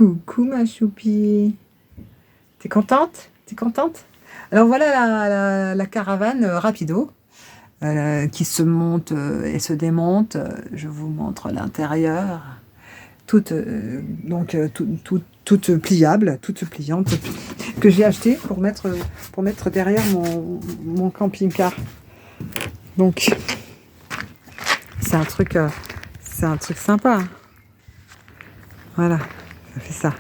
Coucou ma choupie. T'es contente? T'es contente? Alors voilà la caravane rapido qui se monte et se démonte. Je vous montre l'intérieur. Toute pliable, toute pliante, que j'ai acheté pour mettre derrière mon camping-car. Donc c'est un truc sympa, hein. Voilà, ça fait ça.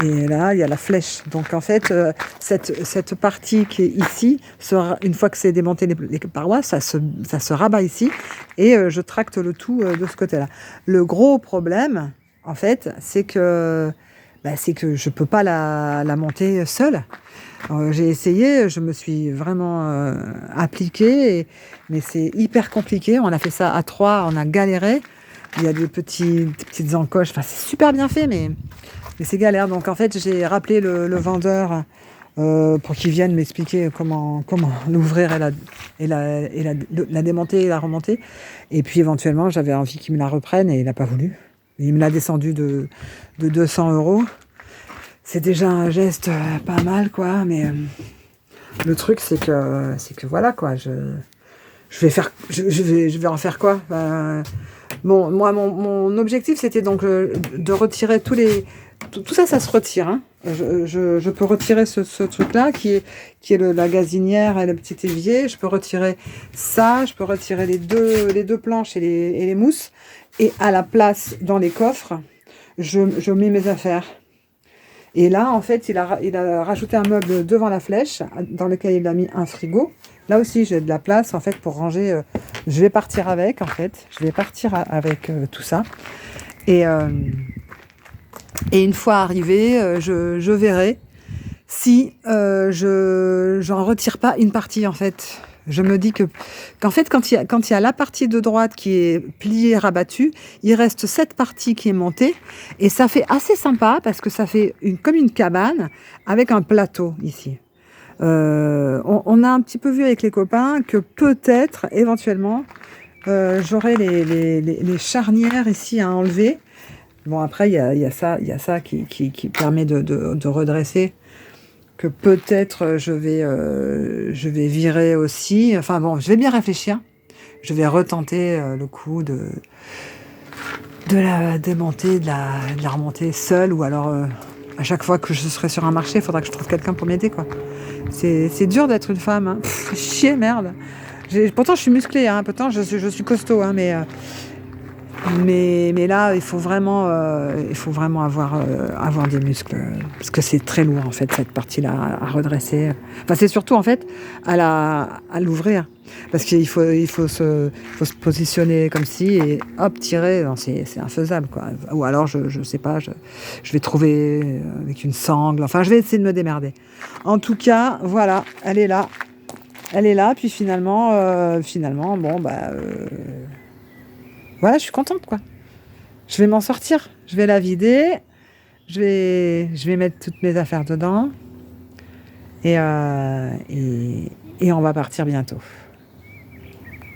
Et là, il y a la flèche. Donc, en fait, cette partie qui est ici, une fois que c'est démonté les parois, ça se rabat ici. Et je tracte le tout de ce côté-là. Le gros problème, en fait, c'est que je ne peux pas la monter seule. J'ai essayé, je me suis vraiment appliquée, mais c'est hyper compliqué. On a fait ça à 3, on a galéré. Il y a des petites encoches. Enfin, c'est super bien fait, mais c'est galère. Donc en fait, j'ai rappelé le vendeur pour qu'il vienne m'expliquer comment l'ouvrir et la démonter et la remonter. Et puis éventuellement, j'avais envie qu'il me la reprenne et il n'a pas voulu. Il me l'a descendu de 200 €. C'est déjà un geste pas mal, quoi. Mais le truc, c'est que voilà, quoi. Je vais en faire quoi? Bon, moi, mon objectif, c'était donc de retirer tout ça, ça se retire, hein. Je peux retirer ce truc-là qui est la gazinière et le petit évier. Je peux retirer ça, je peux retirer les deux planches et les mousses. Et à la place, dans les coffres, je mets mes affaires. Et là, en fait, il a rajouté un meuble devant la flèche, dans lequel il a mis un frigo. Là aussi, j'ai de la place, en fait, pour ranger. Je vais partir avec, en fait. Je vais partir avec tout ça. Et une fois arrivé, je verrai si j'en retire pas une partie, en fait. Je me dis qu'en fait, quand il y a la partie de droite qui est pliée, rabattue, il reste cette partie qui est montée. Et ça fait assez sympa parce que ça fait comme une cabane avec un plateau ici. On a un petit peu vu avec les copains que peut-être, éventuellement, j'aurai les charnières ici à enlever. Bon, après, il y a ça qui permet de redresser, que peut-être je vais virer aussi. Enfin bon, je vais bien réfléchir. Je vais retenter le coup de la démonter, de la remonter seule, ou alors à chaque fois que je serai sur un marché, il faudra que je trouve quelqu'un pour m'aider, quoi. C'est dur d'être une femme, hein. Chier, merde. Pourtant, je suis musclée, hein. Pourtant, je suis costaud, hein, mais là, il faut vraiment avoir des muscles, parce que c'est très lourd, en fait, cette partie-là à redresser. Enfin, c'est surtout, en fait, à l'ouvrir, parce qu'il faut se positionner comme ci et hop, tirer. Non, c'est infaisable, quoi. Ou alors, je sais pas, je vais trouver avec une sangle. Enfin, je vais essayer de me démerder. En tout cas, voilà, elle est là. Puis finalement, bon, voilà, je suis contente, quoi. Je vais m'en sortir. Je vais la vider. Je vais mettre toutes mes affaires dedans. Et on va partir bientôt.